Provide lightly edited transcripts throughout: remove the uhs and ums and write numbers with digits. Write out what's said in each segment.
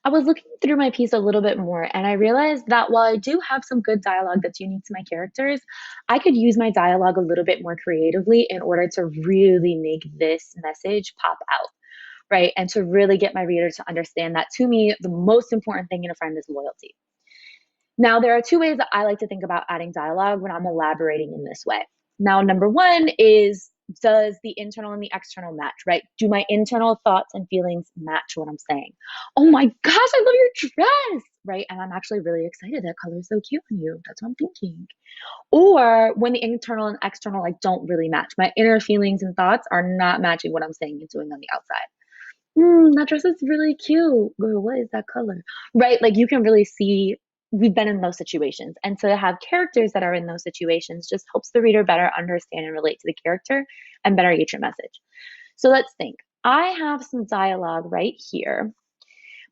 I was looking through my piece a little bit more, and I realized that while I do have some good dialogue that's unique to my characters, I could use my dialogue a little bit more creatively in order to really make this message pop out, right? And to really get my reader to understand that to me, the most important thing in a friend is loyalty. Now, there are two ways that I like to think about adding dialogue when I'm elaborating in this way. Now, number one is, does the internal and the external match, right? Do my internal thoughts and feelings match what I'm saying? Oh my gosh, I love your dress, right? And I'm actually really excited. That color is so cute on you. That's what I'm thinking. Or when the internal and external like don't really match. My inner feelings and thoughts are not matching what I'm saying and doing on the outside. That dress is really cute. Girl, what is that color? Right? Like you can really see we've been in those situations. And to have characters that are in those situations just helps the reader better understand and relate to the character and better get your message. So let's think. I have some dialogue right here,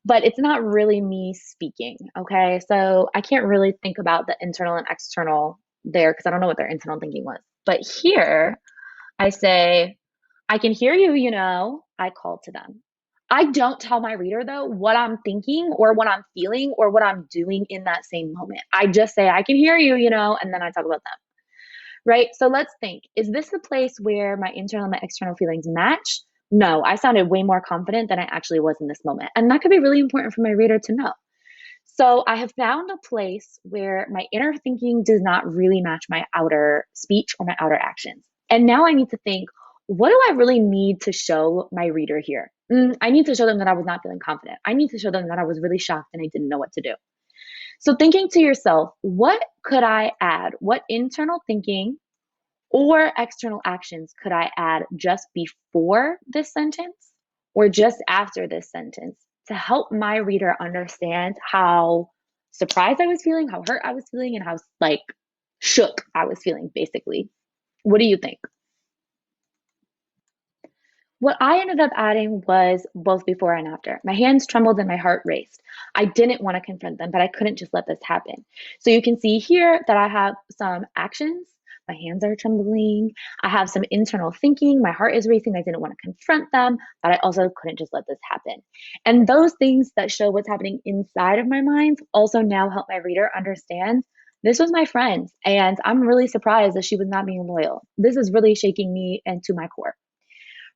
but it's not really me speaking. Okay. So I can't really think about the internal and external there because I don't know what their internal thinking was. But here I say, I can hear you, I call to them. I don't tell my reader though what I'm thinking or what I'm feeling or what I'm doing in that same moment. I just say, I can hear you, and then I talk about them. Right? So let's think, is this the place where my internal and my external feelings match? No, I sounded way more confident than I actually was in this moment. And that could be really important for my reader to know. So I have found a place where my inner thinking does not really match my outer speech or my outer actions. And now I need to think, what do I really need to show my reader here? I need to show them that I was not feeling confident. I need to show them that I was really shocked and I didn't know what to do. So thinking to yourself, what could I add? What internal thinking or external actions could I add just before this sentence or just after this sentence to help my reader understand how surprised I was feeling, how hurt I was feeling, and how like shook I was feeling, basically? What do you think? What I ended up adding was both before and after. My hands trembled and my heart raced. I didn't want to confront them, but I couldn't just let this happen. So you can see here that I have some actions. My hands are trembling. I have some internal thinking. My heart is racing. I didn't want to confront them, but I also couldn't just let this happen. And those things that show what's happening inside of my mind also now help my reader understand this was my friend, and I'm really surprised that she was not being loyal. This is really shaking me into my core,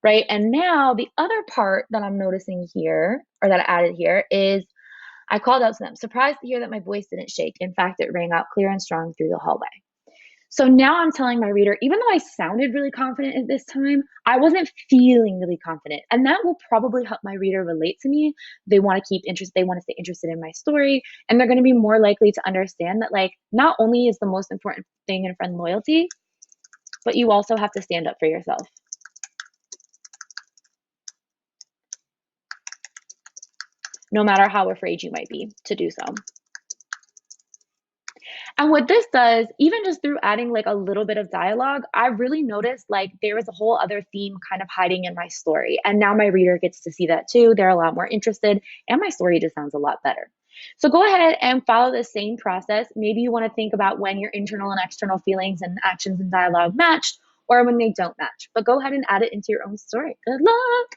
right? And now the other part that I'm noticing here, or that I added here, is I called out to them, surprised to hear that my voice didn't shake. In fact, it rang out clear and strong through the hallway. So now I'm telling my reader, even though I sounded really confident at this time, I wasn't feeling really confident. And that will probably help my reader relate to me. They want to keep interest, they want to stay interested in my story. And they're going to be more likely to understand that, like, not only is the most important thing in friend loyalty, but you also have to stand up for yourself, no matter how afraid you might be to do so. And what this does, even just through adding like a little bit of dialogue, I really noticed like there was a whole other theme kind of hiding in my story. And now my reader gets to see that too. They're a lot more interested, and my story just sounds a lot better. So go ahead and follow the same process. Maybe you want to think about when your internal and external feelings and actions and dialogue match or when they don't match. But go ahead and add it into your own story. Good luck.